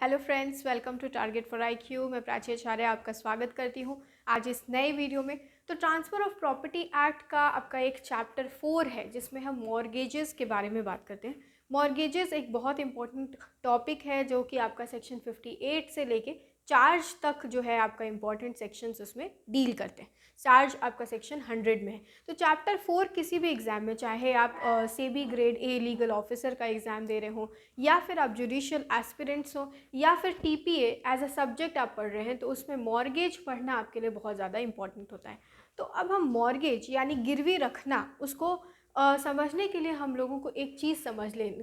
Hello friends, welcome to target for IQ. मैं प्राची आचार्य आपका स्वागत करती हूँ आज इस नए वीडियो में। तो ट्रांसफ़र ऑफ प्रॉपर्टी एक्ट का आपका एक चैप्टर 4 है जिसमें हम मॉर्गेजेस के बारे में बात करते हैं। मॉर्गेजेस एक बहुत इंपॉर्टेंट टॉपिक है जो कि आपका सेक्शन 58 से लेके चार्ज तक जो है आपका इंपॉर्टेंट सेक्शंस उसमें डील करते हैं। चार्ज आपका सेक्शन 100 में है। तो चैप्टर 4 किसी भी एग्ज़ाम में, चाहे आप SEBI grade a legal officer का एग्ज़ाम दे रहे हो या फिर आप जुडिशियल एस्पिरेंट्स हो या फिर टीपीए एज अ सब्जेक्ट आप पढ़ रहे हैं, तो उसमें मॉर्गेज पढ़ना आपके लिए बहुत ज़्यादा इंपॉर्टेंट होता है। तो अब हम मॉर्गेज यानी गिरवी रखना उसको समझने के लिए हम लोगों को एक चीज़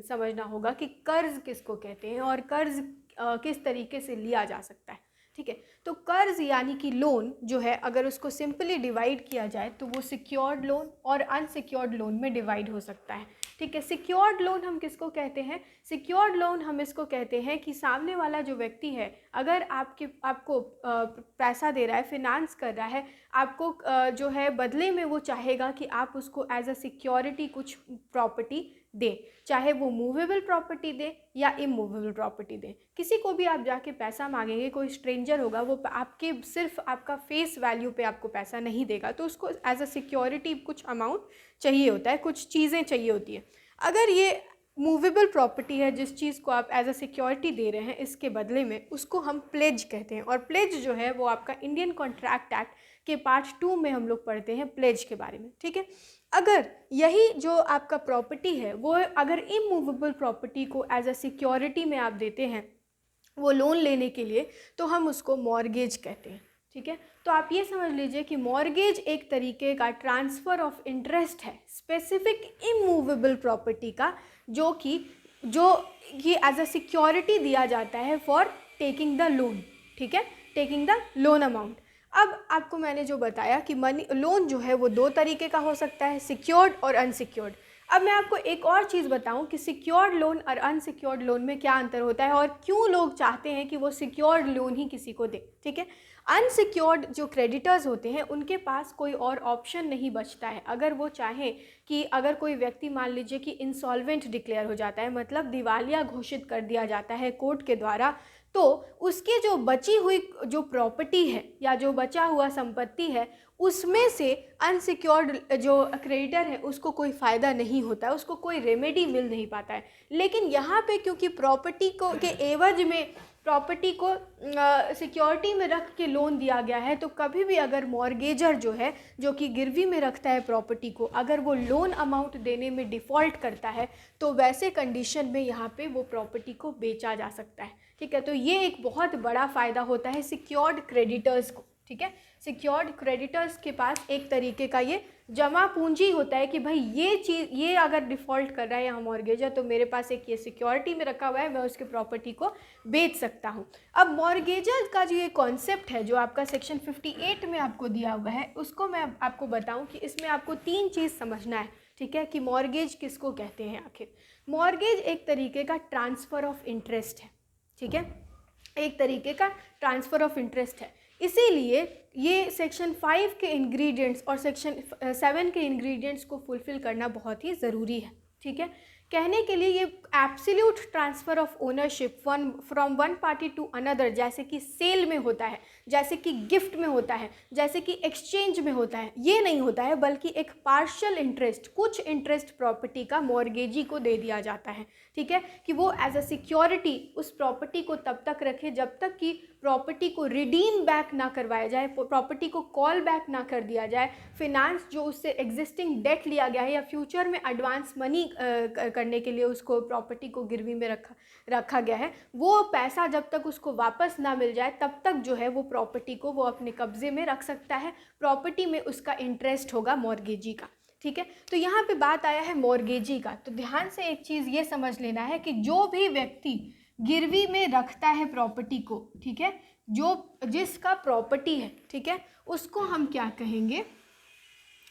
समझना होगा कि कर्ज़ किसको कहते हैं और कर्ज़ किस तरीके से लिया जा सकता है। ठीक है, तो कर्ज़ यानी कि लोन जो है, अगर उसको सिंपली डिवाइड किया जाए तो वो सिक्योर्ड लोन और अनसिक्योर्ड लोन में डिवाइड हो सकता है। ठीक है, सिक्योर्ड लोन हम किसको कहते हैं? सिक्योर्ड लोन हम इसको कहते हैं कि सामने वाला जो व्यक्ति है, अगर आपको पैसा दे रहा है, फिनांस कर रहा है, आपको जो है बदले में वो चाहेगा कि आप उसको एज अ सिक्योरिटी कुछ प्रॉपर्टी दें, चाहे वो मूवेबल प्रॉपर्टी दें या इमूवेबल प्रॉपर्टी दें। किसी को भी आप जाके पैसा मांगेंगे, कोई स्ट्रेंजर होगा, वो आपके सिर्फ आपका फेस वैल्यू पे आपको पैसा नहीं देगा, तो उसको एज अ सिक्योरिटी कुछ अमाउंट चाहिए होता है, कुछ चीज़ें चाहिए होती है। अगर ये मूवेबल प्रॉपर्टी है, जिस चीज़ को आप एज अ सिक्योरिटी दे रहे हैं, इसके बदले में उसको हम प्लेज कहते हैं। और प्लेज जो है वो आपका इंडियन कॉन्ट्रैक्ट एक्ट के पार्ट 2 में हम लोग पढ़ते हैं प्लेज के बारे में। ठीक है, अगर यही जो आपका प्रॉपर्टी है वो अगर इमूवेबल प्रॉपर्टी को एज अ सिक्योरिटी में आप देते हैं वो लोन लेने के लिए, तो हम उसको मॉर्गेज कहते हैं। ठीक है, तो आप ये समझ लीजिए कि मॉर्गेज एक तरीके का ट्रांसफ़र ऑफ इंटरेस्ट है स्पेसिफिक इमूवेबल प्रॉपर्टी का, जो कि एज अ सिक्योरिटी दिया जाता है फॉर टेकिंग द लोन। ठीक है, टेकिंग द लोन अमाउंट। अब आपको मैंने जो बताया कि मनी लोन जो है वो दो तरीके का हो सकता है, सिक्योर्ड और अनसिक्योर्ड। अब मैं आपको एक और चीज़ बताऊं कि सिक्योर्ड लोन और अनसिक्योर्ड लोन में क्या अंतर होता है और क्यों लोग चाहते हैं कि वो सिक्योर्ड लोन ही किसी को दे। ठीक है, अनसिक्योर्ड जो क्रेडिटर्स होते हैं उनके पास कोई और ऑप्शन नहीं बचता है। अगर वो चाहें कि अगर कोई व्यक्ति मान लीजिए कि इंसॉल्वेंट डिक्लेयर हो जाता है, मतलब दिवालिया घोषित कर दिया जाता है कोर्ट के द्वारा, तो उसकी जो बची हुई जो प्रॉपर्टी है या जो बचा हुआ संपत्ति है, उसमें से अनसिक्योर्ड जो क्रेडिटर है उसको कोई फ़ायदा नहीं होता है, उसको कोई रेमेडी मिल नहीं पाता है। लेकिन यहाँ पे क्योंकि प्रॉपर्टी को के एवज में प्रॉपर्टी को सिक्योरिटी में रख के लोन दिया गया है, तो कभी भी अगर मॉर्गेजर जो है, जो कि गिरवी में रखता है प्रॉपर्टी को, अगर वो लोन अमाउंट देने में डिफ़ॉल्ट करता है, तो वैसे कंडीशन में यहाँ पे वो प्रॉपर्टी को बेचा जा सकता है। ठीक है, तो ये एक बहुत बड़ा फ़ायदा होता है सिक्योर्ड क्रेडिटर्स को। ठीक है, सिक्योर्ड क्रेडिटर्स के पास एक तरीके का ये जमा पूंजी होता है कि भाई ये अगर डिफ़ॉल्ट कर रहा है यहाँ मॉर्गेजर, तो मेरे पास एक ये सिक्योरिटी में रखा हुआ है, मैं उसके प्रॉपर्टी को बेच सकता हूँ। अब मॉर्गेजर का जो ये कॉन्सेप्ट है जो आपका सेक्शन 58 में आपको दिया हुआ है, उसको मैं आपको बताऊँ कि इसमें आपको 3 चीज़ समझना है। ठीक है, कि मॉर्गेज किसको कहते हैं आखिर। मॉर्गेज एक तरीके का ट्रांसफ़र ऑफ इंटरेस्ट है। ठीक है, एक तरीके का ट्रांसफ़र ऑफ इंटरेस्ट है, इसीलिए ये सेक्शन 5 के इंग्रेडिएंट्स और सेक्शन 7 के इंग्रेडिएंट्स को फुलफ़िल करना बहुत ही ज़रूरी है। ठीक है, कहने के लिए ये absolute transfer of ownership from one party to another, जैसे कि सेल में होता है, जैसे कि गिफ्ट में होता है, जैसे कि एक्सचेंज में होता है, ये नहीं होता है, बल्कि एक पार्शियल इंटरेस्ट, कुछ इंटरेस्ट प्रॉपर्टी का मॉर्गेजी को दे दिया जाता है। ठीक है, कि वो एज अ सिक्योरिटी उस प्रॉपर्टी को तब तक रखे जब तक कि प्रॉपर्टी को रिडीम बैक ना करवाया जाए, प्रॉपर्टी को कॉल बैक ना कर दिया जाए, फिनांस जो उससे एग्जिस्टिंग डेट लिया गया है या फ्यूचर में एडवांस मनी करने के लिए उसको प्रॉपर्टी को गिरवी में रखा गया है, वो पैसा जब तक उसको वापस ना मिल जाए तब तक जो है वो प्रॉपर्टी को वो अपने कब्जे में रख सकता है। प्रॉपर्टी में उसका इंटरेस्ट होगा मॉर्गेजी का। ठीक है, तो यहाँ पे बात आया है मॉर्गेजी का, तो ध्यान से एक चीज़ ये समझ लेना है कि जो भी व्यक्ति गिरवी में रखता है प्रॉपर्टी को, ठीक है, जो जिसका प्रॉपर्टी है, ठीक है, उसको हम क्या कहेंगे?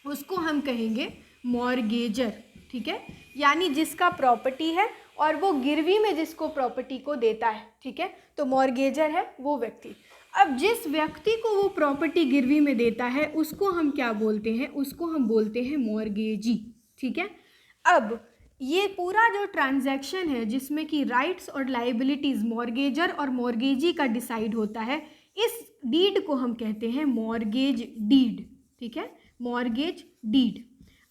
उसको हम कहेंगे मॉर्गेजर। ठीक है, यानी जिसका प्रॉपर्टी है और वो गिरवी में जिसको प्रॉपर्टी को देता है, ठीक है, तो मॉर्गेजर है वो व्यक्ति। अब जिस व्यक्ति को वो प्रॉपर्टी गिरवी में देता है उसको हम क्या बोलते हैं? उसको हम बोलते हैं मॉर्गेजी। ठीक है, अब ये पूरा जो ट्रांजैक्शन है जिसमें कि राइट्स और लाइबिलिटीज़ मॉर्गेजर और मॉर्गेजी का डिसाइड होता है, इस डीड को हम कहते हैं मॉर्गेज डीड। ठीक है, मॉर्गेज डीड।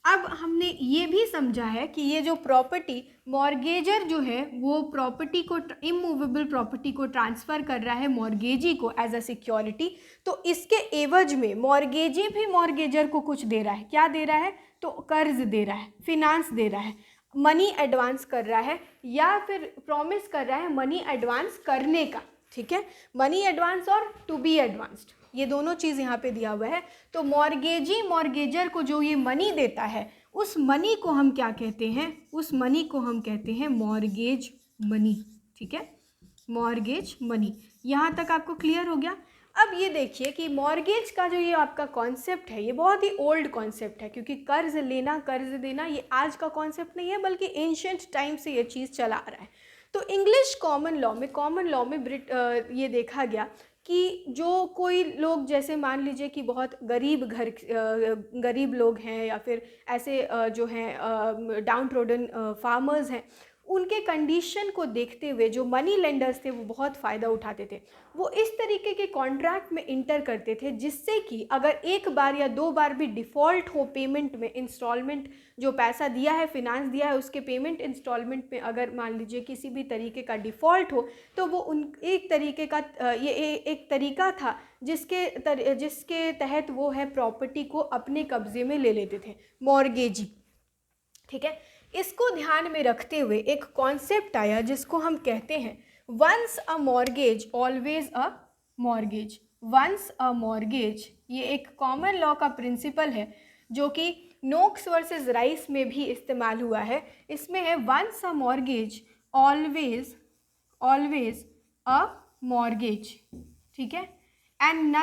अब हमने ये भी समझा है कि ये जो प्रॉपर्टी मॉर्गेजर जो है वो प्रॉपर्टी को, इमूवेबल प्रॉपर्टी को ट्रांसफ़र कर रहा है मॉर्गेजी को एज अ सिक्योरिटी, तो इसके एवज में मॉर्गेजी भी मॉर्गेजर को कुछ दे रहा है। क्या दे रहा है? तो कर्ज दे रहा है, फिनांस दे रहा है, मनी एडवांस कर रहा है, या फिर प्रॉमिस कर रहा है मनी एडवांस करने का। ठीक है, मनी एडवांस और टू बी एडवांस्ड, ये दोनों चीज़ यहाँ पे दिया हुआ है। तो मॉर्गेजी मॉर्गेजर को जो ये मनी देता है, उस मनी को हम क्या कहते हैं? उस मनी को हम कहते हैं मॉर्गेज मनी। ठीक है, मॉर्गेज मनी। यहाँ तक आपको क्लियर हो गया? अब ये देखिए कि मॉर्गेज का जो ये आपका कॉन्सेप्ट है, ये बहुत ही ओल्ड कॉन्सेप्ट है, क्योंकि कर्ज लेना कर्ज देना ये आज का कॉन्सेप्ट नहीं है, बल्कि एंशिएंट टाइम से ये चीज़ चला आ रहा है। तो इंग्लिश कॉमन लॉ में ये देखा गया कि जो कोई लोग, जैसे मान लीजिए कि बहुत गरीब लोग हैं, या फिर ऐसे जो हैं डाउन ट्रोडन फार्मर्स हैं, उनके कंडीशन को देखते हुए जो मनी लेंडर्स थे वो बहुत फ़ायदा उठाते थे। वो इस तरीके के कॉन्ट्रैक्ट में इंटर करते थे जिससे कि अगर एक बार या दो बार भी डिफ़ॉल्ट हो पेमेंट में, इंस्टॉलमेंट जो पैसा दिया है, फिनांस दिया है, उसके पेमेंट इंस्टॉलमेंट में अगर मान लीजिए किसी भी तरीके का डिफ़ॉल्ट हो, तो वो एक तरीके का एक तरीका था जिसके तहत वो है प्रॉपर्टी को अपने कब्जे में ले लेते थे, मॉर्गेजी। ठीक है, इसको ध्यान में रखते हुए एक कॉन्सेप्ट आया जिसको हम कहते हैं once a mortgage always a mortgage. Once a mortgage, ये एक कॉमन लॉ का प्रिंसिपल है जो कि नोक्स वर्सेस राइस में भी इस्तेमाल हुआ है। इसमें है once a mortgage always a mortgage. ठीक है, and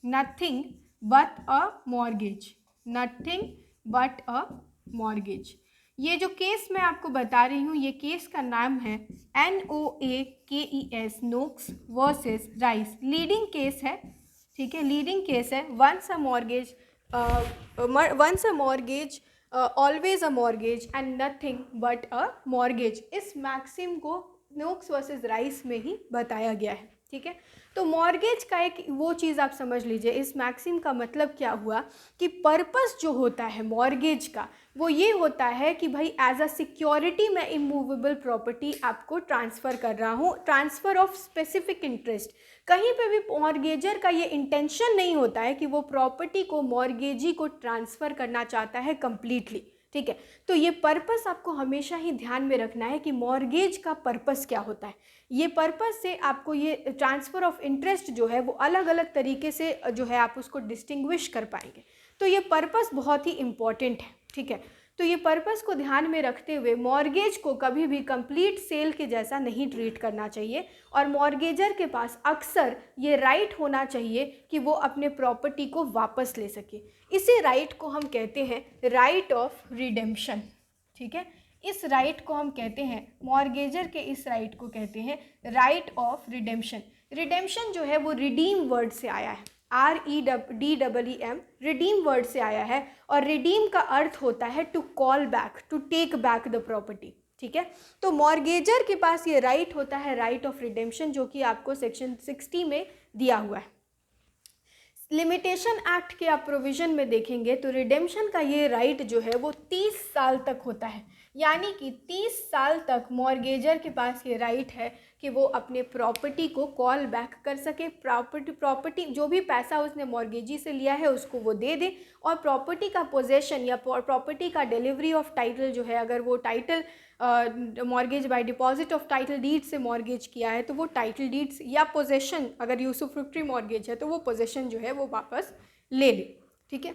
nothing but a mortgage, nothing but a mortgage. ये जो केस मैं आपको बता रही हूँ, ये केस का नाम है NOAKES, Noakes versus Rice. Leading case है। ठीक है, लीडिंग केस है। Once a mortgage always a mortgage and nothing but a mortgage. इस मैक्सिम को नोक्स वर्सेस राइस में ही बताया गया है। ठीक है, तो मॉर्गेज का एक वो चीज़ आप समझ लीजिए, इस मैक्सिम का मतलब क्या हुआ कि पर्पस जो होता है मॉर्गेज का वो ये होता है कि भाई एज अ सिक्योरिटी मैं इमूवेबल प्रॉपर्टी आपको ट्रांसफ़र कर रहा हूँ, ट्रांसफ़र ऑफ स्पेसिफिक इंटरेस्ट। कहीं पे भी मॉर्गेजर का ये इंटेंशन नहीं होता है कि वो प्रॉपर्टी को मॉर्गेजी को ट्रांसफ़र करना चाहता है कम्प्लीटली। ठीक है, तो ये पर्पस आपको हमेशा ही ध्यान में रखना है कि मॉर्गेज का पर्पस क्या होता है। ये पर्पस से आपको ये ट्रांसफ़र ऑफ इंटरेस्ट जो है वो अलग अलग तरीके से जो है आप उसको डिस्टिंग्विश कर पाएंगे। तो ये पर्पस बहुत ही इम्पॉर्टेंट है। ठीक है, तो ये पर्पस को ध्यान में रखते हुए मॉर्गेज को कभी भी कंप्लीट सेल के जैसा नहीं ट्रीट करना चाहिए, और मॉर्गेजर के पास अक्सर ये राइट होना चाहिए कि वो अपने प्रॉपर्टी को वापस ले सके। इसी राइट को हम कहते हैं राइट ऑफ रिडेम्पशन। ठीक है, इस राइट को हम कहते हैं, मॉर्गेजर के इस राइट को कहते हैं राइट ऑफ रिडेम्पशन। रिडेम्पशन जो है वो रिडीम वर्ड से आया है, REDEEM, रिडीम वर्ड से आया है, और रिडीम का अर्थ होता है to call back, to take back the property. ठीक है, तो मॉर्गेजर के पास ये राइट होता है राइट ऑफ रिडेम्पशन, जो कि आपको सेक्शन 60 में दिया हुआ है। लिमिटेशन एक्ट के आप प्रोविज़न में देखेंगे तो रिडेम्पशन का ये राइट जो है वो 30 साल तक होता है, यानी कि 30 साल तक मॉर्गेजर के पास ये राइट है कि वो अपने प्रॉपर्टी को कॉल बैक कर सके। प्रॉपर्टी जो भी पैसा उसने मॉर्गेजी से लिया है उसको वो दे दे, और प्रॉपर्टी का पोजेशन या प्रॉपर्टी का डिलीवरी ऑफ टाइटल जो है, अगर वो title mortgage by deposit of title deed से मॉर्गेज किया है तो वो टाइटल डीड्स या पोजेशन, अगर यूसुफ्रुक्टरी मॉर्गेज है तो वो पोजेशन जो है वो वापस ले ले। ठीक है,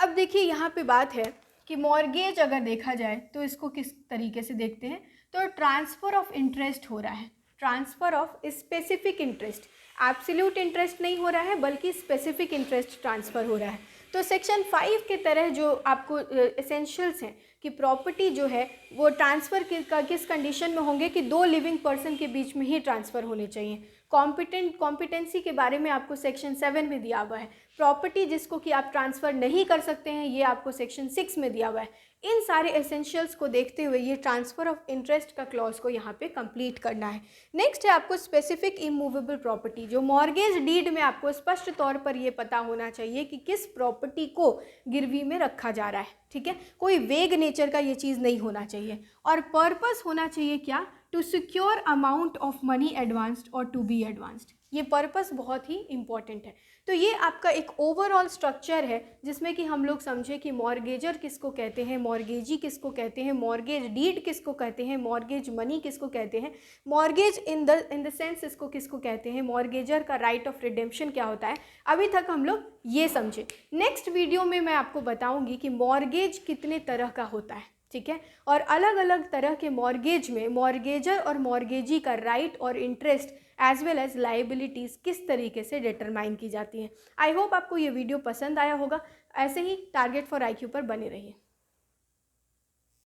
अब देखिए यहाँ पे बात है कि मॉर्गेज अगर देखा जाए तो इसको किस तरीके से देखते हैं, तो ट्रांसफ़र ऑफ इंटरेस्ट हो रहा है, transfer of specific interest. Absolute interest नहीं हो रहा है बल्कि स्पेसिफिक इंटरेस्ट ट्रांसफ़र हो रहा है। तो सेक्शन 5 के तरह जो आपको एसेंशियल्स हैं कि प्रॉपर्टी जो है वो ट्रांसफ़र किस कंडीशन में होंगे कि दो लिविंग पर्सन के बीच में ही ट्रांसफ़र होने चाहिए। कॉम्पिटेंसी के बारे में आपको सेक्शन 7 में दिया हुआ है। प्रॉपर्टी जिसको कि आप ट्रांसफ़र नहीं कर सकते हैं, ये आपको सेक्शन 6 में दिया हुआ है। इन सारे एसेंशियल्स को देखते हुए ये ट्रांसफ़र ऑफ इंटरेस्ट का क्लॉज को यहाँ पे कंप्लीट करना है। नेक्स्ट है आपको स्पेसिफिक इमूवेबल प्रॉपर्टी। जो मॉर्गेज डीड में आपको स्पष्ट तौर पर ये पता होना चाहिए कि किस प्रॉपर्टी को गिरवी में रखा जा रहा है, ठीक है। कोई वेग नेचर का ये चीज़ नहीं होना चाहिए। और पर्पस होना चाहिए क्या, to secure amount of money advanced और टू बी एडवांस्ड। ये पर्पस बहुत ही इंपॉर्टेंट है। तो ये आपका एक ओवरऑल स्ट्रक्चर है जिसमें कि हम लोग समझे कि मॉर्गेजर किसको कहते हैं, मॉर्गेजी किसको कहते हैं, मॉर्गेज डीड किसको कहते हैं, मॉर्गेज मनी किसको कहते हैं, मॉर्गेज इन द सेंस इसको किसको कहते हैं, मॉर्गेजर का राइट ऑफ रिडेम्पशन क्या होता है। अभी तक हम लोग ये समझे। नेक्स्ट वीडियो में मैं आपको बताऊँगी कि मॉर्गेज कितने तरह का होता है, ठीक है, और अलग अलग तरह के मॉर्गेज में मॉर्गेजर और मॉर्गेजी का राइट और interest as well as liabilities किस तरीके से डिटरमाइन की जाती हैं। आई होप आपको ये वीडियो पसंद आया होगा। ऐसे ही टारगेट फॉर IQ पर बने रहिए।